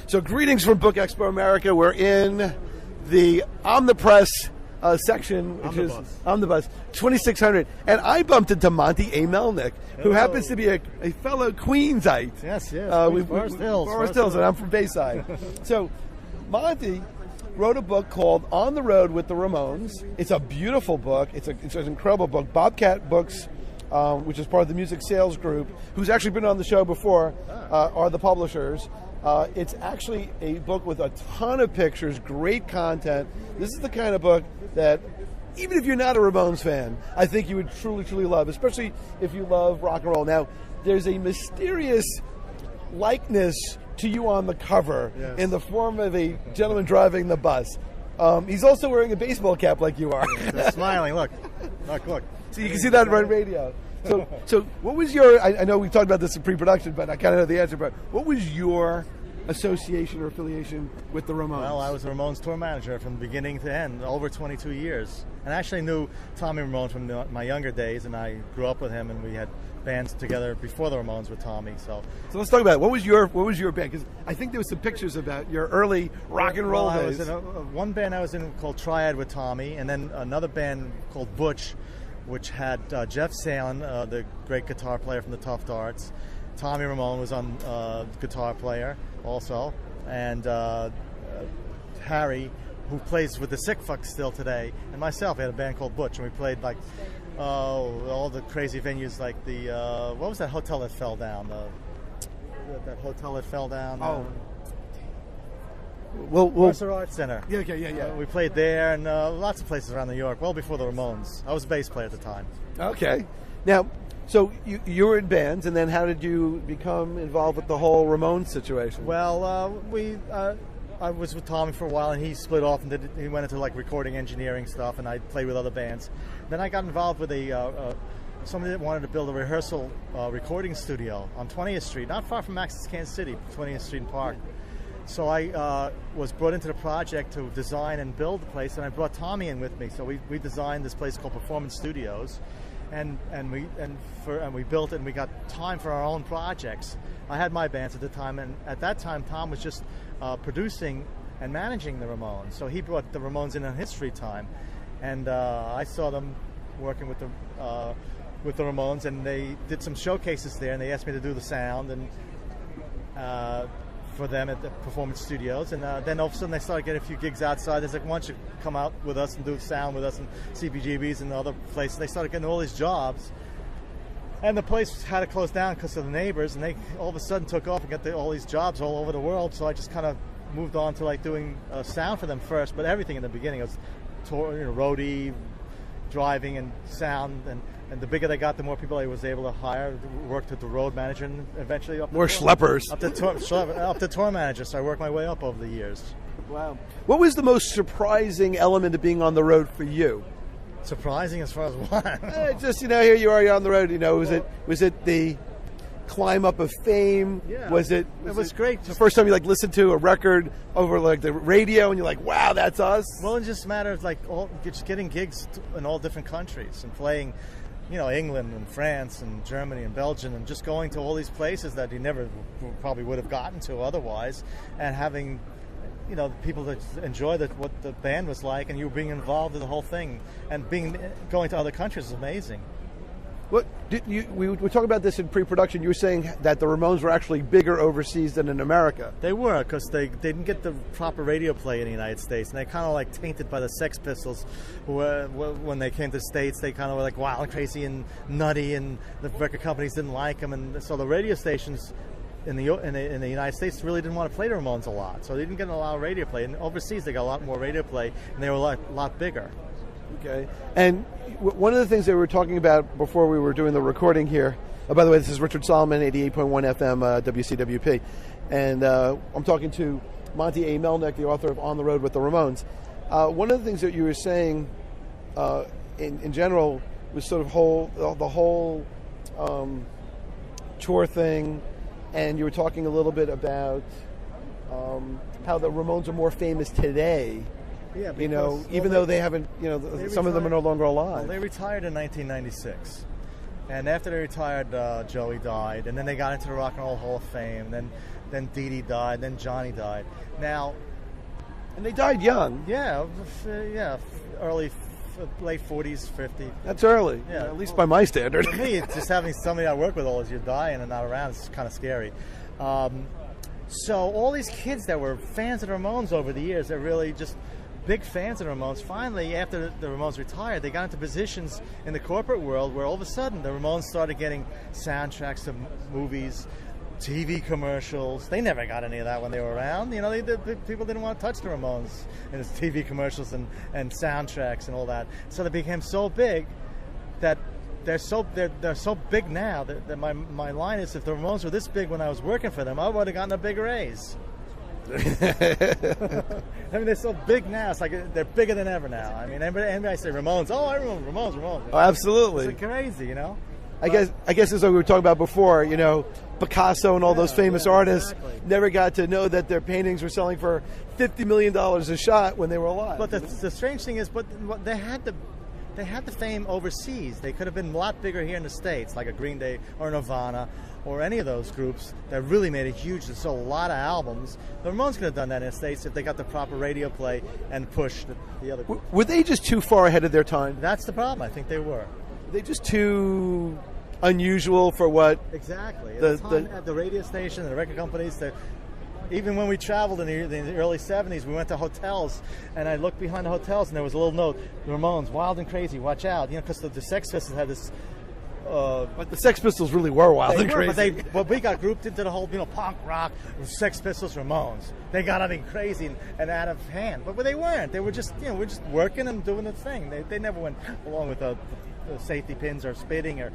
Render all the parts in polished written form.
So greetings from Book Expo America. We're in the On the Press section, which is Omnibus 2600. And I bumped into Monte Melnick, who happens to be a fellow Queensite. Yes. Forest Hills, and I'm from Bayside. So Monte wrote a book called On the Road with the Ramones. It's a beautiful book. It's an incredible book. Bobcat Books, which is part of the music sales group, who's actually been on the show before, are the publishers. It's actually a book with a ton of pictures, great content. This is the kind of book that, even if you're not a Ramones fan, I think you would truly, truly love, especially if you love rock and roll. Now, there's a mysterious likeness to you on the cover in the form of a gentleman driving the bus. He's also wearing a baseball cap like you are. They're smiling, look. So you can see that on radio. So what was your, I know we talked about this in pre-production, but I kind of know the answer, but what was your association or affiliation with the Ramones? Well, I was the Ramones tour manager from beginning to end, over 22 years. And I actually knew Tommy Ramone from my younger days, and I grew up with him, and we had bands together before the Ramones with Tommy. So let's talk about it. What was your band? Because I think there was some pictures about your early rock and roll days. I was in one band I was in called Triad with Tommy, and then another band called Butch, which had Jeff Salen, the great guitar player from the Tough Darts. Tommy Ramone was on guitar player also, and Harry, who plays with the Sick Fucks still today, and myself. We had a band called Butch, and we played like all the crazy venues, like the what was that hotel that fell down? That hotel that fell down. Mercer Arts Center. Yeah. We played there and lots of places around New York, well before the Ramones. I was a bass player at the time. Okay. Now, so you were in bands, and then how did you become involved with the whole Ramones situation? Well, I was with Tommy for a while, and he split off and he went into like recording engineering stuff, and I played with other bands. Then I got involved with somebody that wanted to build a rehearsal recording studio on 20th Street, not far from Max's Kansas City, 20th Street and Park. So I was brought into the project to design and build the place, and I brought Tommy in with me. So we designed this place called Performance Studios, and we built it, and we got time for our own projects. I had my bands at the time, and at that time Tom was just producing and managing the Ramones. So he brought the Ramones in on his free time, and I saw them working with the Ramones, and they did some showcases there, and they asked me to do the sound and for them at the Performance Studios, and then all of a sudden they started getting a few gigs outside. They said, why don't you come out with us and do sound with us and CBGBs and other places. They started getting all these jobs, and the place had to close down because of the neighbors, and they all of a sudden took off and got all these jobs all over the world. So I just kind of moved on to like doing sound for them first, but everything in the beginning was roadie, driving and sound, and the bigger they got, the more people I was able to hire. Worked with the road manager, and eventually up more schleppers, up to tour manager. So I worked my way up over the years. Wow. What was the most surprising element of being on the road for you? Surprising as far as what? Just here you are, you're on the road. Was it the climb up of fame? Yeah. Was it great. The first time you listened to a record over like the radio, and you're like, wow, that's us? Well, it just matters just getting gigs in all different countries and playing, England and France and Germany and Belgium, and just going to all these places that you never probably would have gotten to otherwise, and having people that enjoy what the band was like, and you being involved in the whole thing, and going to other countries is amazing. What we were talking about this in pre-production. You were saying that the Ramones were actually bigger overseas than in America. They were, because they didn't get the proper radio play in the United States, and they kind of tainted by the Sex Pistols, who when they came to the States, they kind of were like wild and crazy and nutty, and the record companies didn't like them, and so the radio stations in the United States really didn't want to play the Ramones a lot, so they didn't get a lot of radio play. And overseas, they got a lot more radio play, and they were a lot bigger. Okay. And one of the things that we were talking about before we were doing the recording here, by the way, this is Richard Solomon, 88.1 FM, WCWP, and I'm talking to Monte Melnick, the author of On the Road with the Ramones. One of the things that you were saying in general was sort of the whole tour thing, and you were talking a little bit about how the Ramones are more famous today. Yeah, even though they haven't, some of them are no longer alive. Well, they retired in 1996. And after they retired, Joey died, and then they got into the Rock and Roll Hall of Fame. Then Dee Dee died, then Johnny died. Now, and they died young. Yeah, late 40s, 50. That's early. Yeah, at least by my standard. For me, it's just having somebody I work with all those years dying and not around is kind of scary. So all these kids that were fans of the Ramones over the years, they're really just big fans of the Ramones. Finally, after the Ramones retired, they got into positions in the corporate world where all of a sudden the Ramones started getting soundtracks to movies, TV commercials. They never got any of that when they were around. You know, people didn't want to touch the Ramones in its TV commercials and soundtracks and all that. So they became so big that they're so big now that my line is, if the Ramones were this big when I was working for them, I would have gotten a bigger raise. I mean, they're so big now. It's like they're bigger than ever now. I mean, anybody say Ramones? Oh, I remember Ramones. Oh, absolutely. It's crazy, you know. I guess as we were talking about before, you know, Picasso and all those famous artists never got to know that their paintings were selling for $50 million a shot when they were alive. But the strange thing is, they had the fame overseas. They could have been a lot bigger here in the States, like a Green Day or Nirvana or any of those groups that really made it huge and sold a lot of albums. The Ramones could have done that in the States if they got the proper radio play and pushed the other groups. Were they just too far ahead of their time? That's the problem. I think they were. Were they just too unusual for what? Exactly. At the radio station and the record companies, even when we traveled in the early 70s, we went to hotels, and I looked behind the hotels, and there was a little note, the Ramones, Wild and Crazy, watch out. You know, because the Sex Pistols had this... but the Sex Pistols really were wild and crazy. But we got grouped into the whole, punk rock, Sex Pistols, Ramones. They got to be crazy and out of hand. But they weren't. They were just, we're just working and doing the thing. They never went along with the safety pins or spitting or,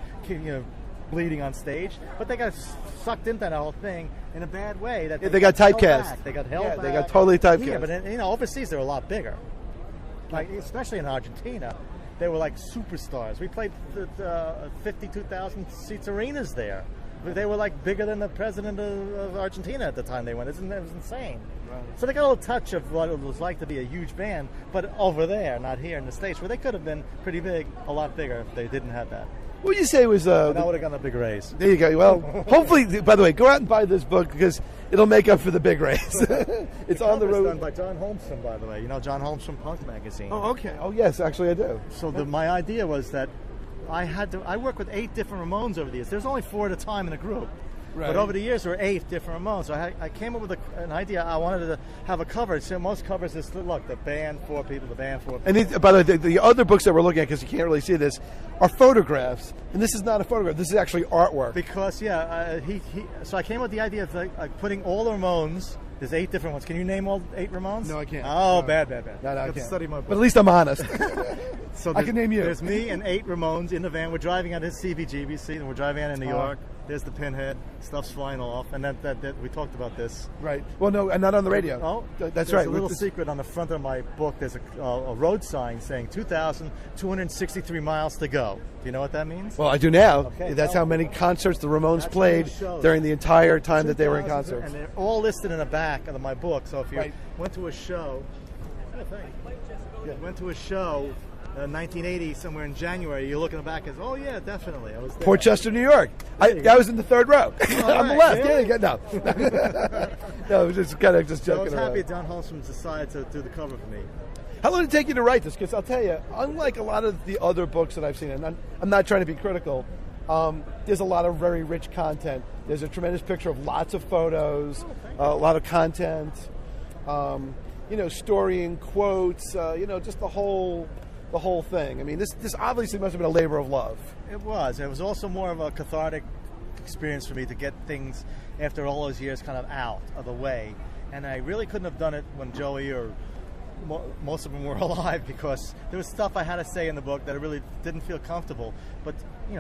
bleeding on stage, but they got sucked into that whole thing in a bad way. That they got typecast. They got held back. They got totally typecast. Yeah, but overseas they're a lot bigger. Like especially in Argentina, they were like superstars. We played 52,000 seats arenas there. They were like bigger than the president of Argentina at the time they went. It was insane. Right. So they got a little touch of what it was like to be a huge band, but over there, not here in the States, where they could have been pretty big, a lot bigger if they didn't have that. What would you say was... and I would have gotten a big raise. There you go. Well, hopefully, by the way, go out and buy this book because it'll make up for the big raise. It's on the road. Done by John Holmstrom, by the way. You know John Holmstrom Punk Magazine. Oh, okay. Oh, yes, actually I do. So my idea was that I worked with 8 different Ramones over the years. There's only 4 at a time in a group. Right. But over the years, there were 8 different Ramones. So I came up with an idea. I wanted to have a cover. So most covers is, look, the band, 4 people, the band, 4 people. And by the way, the other books that we're looking at, because you can't really see this, are photographs. And this is not a photograph. This is actually artwork. Because, so I came up with the idea of putting all the Ramones. There's 8 different ones. Can you name all 8 Ramones? No, I can't. Oh, no. Bad. No, I can't. Study my book. But at least I'm honest. So I can name you. There's me and 8 Ramones in the van. We're driving out of CBGBC, and we're driving out in New York. There's the pinhead. Stuff's flying off. And that we talked about this. Right. Well, no, and not on the radio. Oh, that's right. There's a little secret on the front of my book. There's a road sign saying 2,263 miles to go. Do you know what that means? Well, I do now. Okay, that's how many concerts the Ramones played during the entire time that they were in concerts. And they're all listed in the back of my book. So if you went to a show, went to a show 1980 somewhere in January, you look in the back and oh yeah, definitely. I was there. Portchester, New York. I was in the 3rd row. On the left. Really? Yeah, no. No, I was just kind of just joking around. I was happy around. John Holmstrom decided to do the cover for me. How long did it take you to write this? Because I'll tell you, unlike a lot of the other books that I've seen, and I'm not trying to be critical, there's a lot of very rich content. There's a tremendous picture of lots of photos, a lot of content, story and quotes, just the whole thing. I mean, this obviously must have been a labor of love. It was. It was also more of a cathartic experience for me to get things after all those years kind of out of the way. And I really couldn't have done it when Joey or most of them were alive, because there was stuff I had to say in the book that I really didn't feel comfortable. But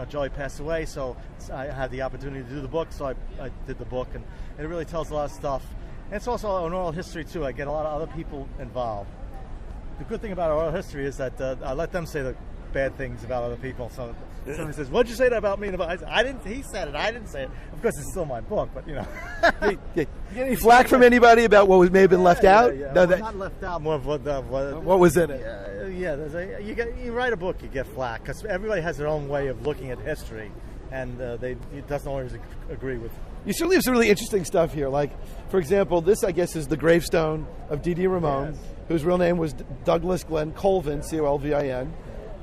Joey passed away, so I had the opportunity to do the book, so I did the book, and it really tells a lot of stuff. And it's also an oral history too. I get a lot of other people involved. The good thing about oral history is that I let them say the bad things about other people, so Somebody says, "What'd you say that about me?" I said, "I didn't." He said it. I didn't say it. Of course, it's still my book, but you know. You get any flack from anybody about what may have been left out? Yeah. No, Well, not left out. More of what was in it? Yeah. You write a book, you get flack because everybody has their own way of looking at history, and it doesn't always agree with. You certainly have some really interesting stuff here. Like, for example, this, I guess, is the gravestone of Dee Dee Ramone, whose real name was Douglas Glenn Colvin, Colvin.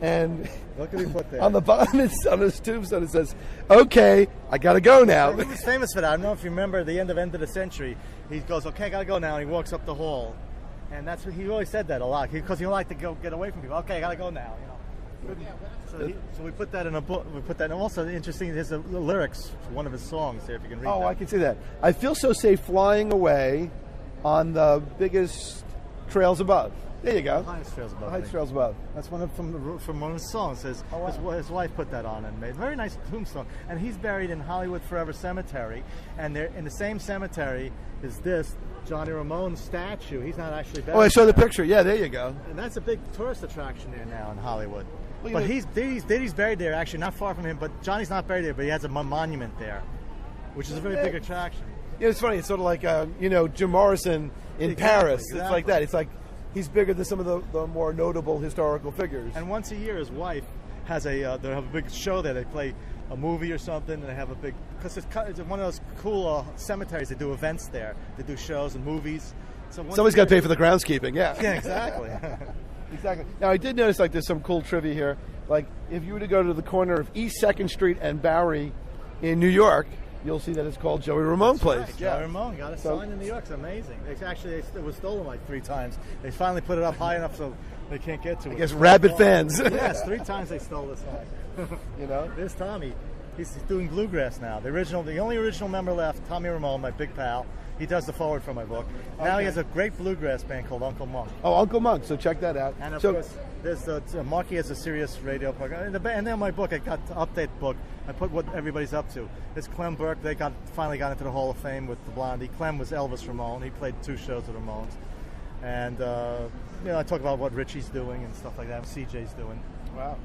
And what can we put there? On the bottom on his tombstone, it says, "Okay, I got to go now." He was famous for that. I don't know if you remember at the end of the century. He goes, "Okay, I got to go now," and he walks up the hall. And that's what he always said that a lot because he liked to go get away from people. Okay, I got to go now. You know. So we put that in a book. We put that, and also interesting. There's the lyrics for one of his songs there. If you can read. Oh, that. I can see that. I feel so safe flying away on the biggest trails above. There you go. The highest trails above. The highest trails above. That's one from one of his songs. His wife put that on and made very nice tombstone. And he's buried in Hollywood Forever Cemetery. And there in the same cemetery is this Johnny Ramone statue. He's not actually buried. Oh, I saw the picture. Yeah, there you go. And that's a big tourist attraction there now in Hollywood. Well, but he's buried there, actually, not far from him. But Johnny's not buried there, but he has a monument there, which is a very big attraction. Yeah, it's funny. It's sort of like Jim Morrison in Paris. Exactly. It's like that. It's like he's bigger than some of the more notable historical figures. And once a year, his wife has they have a big show there. They play a movie or something, and they have a big because it's one of those cool cemeteries. They do events there. They do shows and movies. So somebody's got to pay for the groundskeeping. Yeah. Yeah, exactly. Exactly. Now, I did notice, like, there's some cool trivia here. Like, if you were to go to the corner of East 2nd Street and Bowery in New York, you'll see that it's called Joey Ramone Place. Right. Joey Ramone got a sign in New York. It's amazing. It was stolen like 3 times. They finally put it up high enough so they can't get to it. I guess rabid fans. Yes, 3 times they stole the sign. There's Tommy. He's doing bluegrass now. The only original member left, Tommy Ramone, my big pal. He does the forward for my book. Now he has a great bluegrass band called Uncle Monk. Oh, Uncle Monk. So check that out. And of course, there's Marky has a serious radio program. And then my book, I got the update book. I put what everybody's up to. There's Clem Burke. They finally got into the Hall of Fame with the Blondie. Clem was Elvis Ramone. He played 2 shows with Ramones. And I talk about what Richie's doing and stuff like that. CJ's doing. Wow.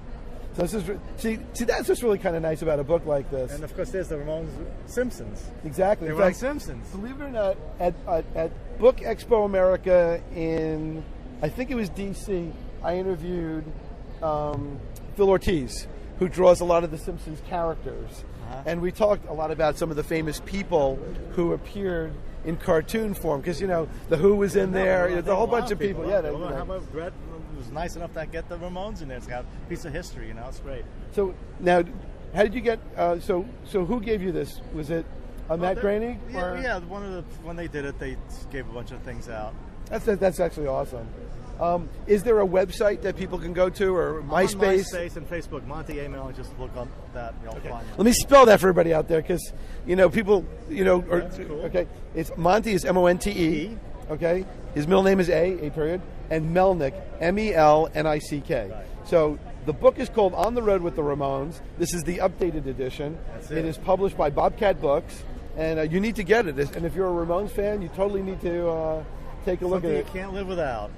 So this is see that's what's really kind of nice about a book like this. And of course, there's the Ramones Simpsons. Exactly. They were on Simpsons. Believe it or not, at Book Expo America in, I think it was D.C., I interviewed Phil Ortiz, who draws a lot of the Simpsons characters. And we talked a lot about some of the famous people who appeared in cartoon form, because the Who was in there. There's a whole bunch of people. Yeah. How about Brett? It was nice enough to get the Ramones in there. It's got a piece of history. It's great. So now, how did you get? So who gave you this? Was it Matt Groening? Yeah. When they did it, they gave a bunch of things out. That's actually awesome. Is there a website that people can go to, or MySpace? MySpace and Facebook. Monte Melnick. Just look up that. You'll find it. Let me spell that for everybody out there, because people, That's cool. Okay, it's Monte is Monte. Okay, his middle name is A period, and Melnick, Melnick. Right. So the book is called On the Road with the Ramones. This is the updated edition. That's It is published by Bobcat Books, and you need to get it. And if you're a Ramones fan, you totally need to take a look at it. You can't live without.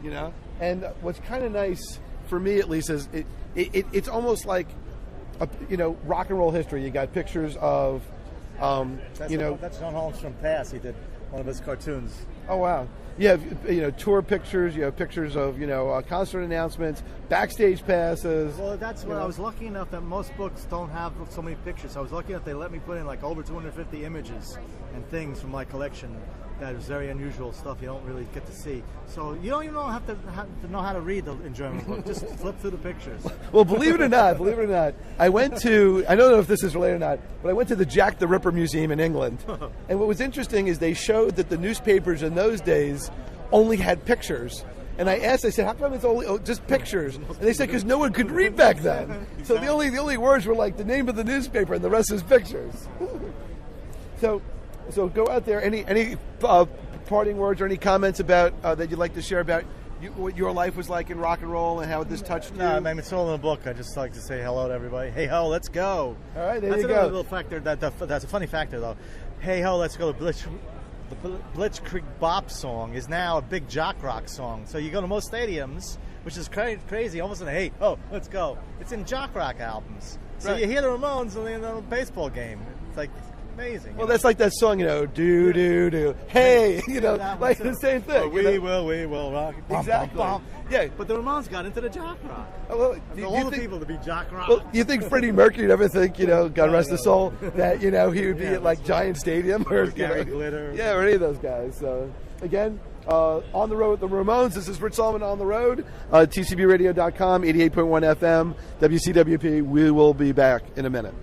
And what's kind of nice for me, at least, is it's almost like rock and roll history. You got pictures of that's John Holmstrom Pass. He did one of his cartoons. Oh wow! You have tour pictures. You have pictures of concert announcements, backstage passes. Well, that's what I was lucky enough that most books don't have so many pictures. I was lucky enough they let me put in like over 250 images and things from my collection. That is very unusual stuff you don't really get to see. So you don't even have to know how to read the enjoyment book. Just flip through the pictures. Well, believe it or not, I went to, I don't know if this is related or not, but I went to the Jack the Ripper Museum in England. And what was interesting is they showed that the newspapers in those days only had pictures. And I said, how come it's only just pictures? And they said, because no one could read back then. Exactly. So the only words were like the name of the newspaper, and the rest is pictures. So go out there. Any parting words or any comments about that you'd like to share about what your life was like in rock and roll and how this touched you? No, I mean, it's all in the book. I just like to say hello to everybody. Hey ho, let's go. All right, there you go. That's another little factor. That's a funny factor though. Hey ho, let's go. The Blitzkrieg Bop song is now a big jock rock song. So you go to most stadiums, which is crazy. Almost in hey ho, let's go. It's in jock rock albums. So you hear the Ramones in a baseball game. It's like amazing. Well, that's like that song, do do do. Hey, like the same thing. Oh, we will rock. Exactly. Bum, bum. Yeah, but the Ramones got into the jock rock. Well, All the people to be jock rock. Well, you think Freddie Mercury would ever think, God rest his soul, that he would be at like Giant Stadium or Gary Glitter? Yeah, or any of those guys. So again. On the road with the Ramones. This is Rich Solomon on the road. tcbradio.com, 88.1 FM, WCWP. We will be back in a minute.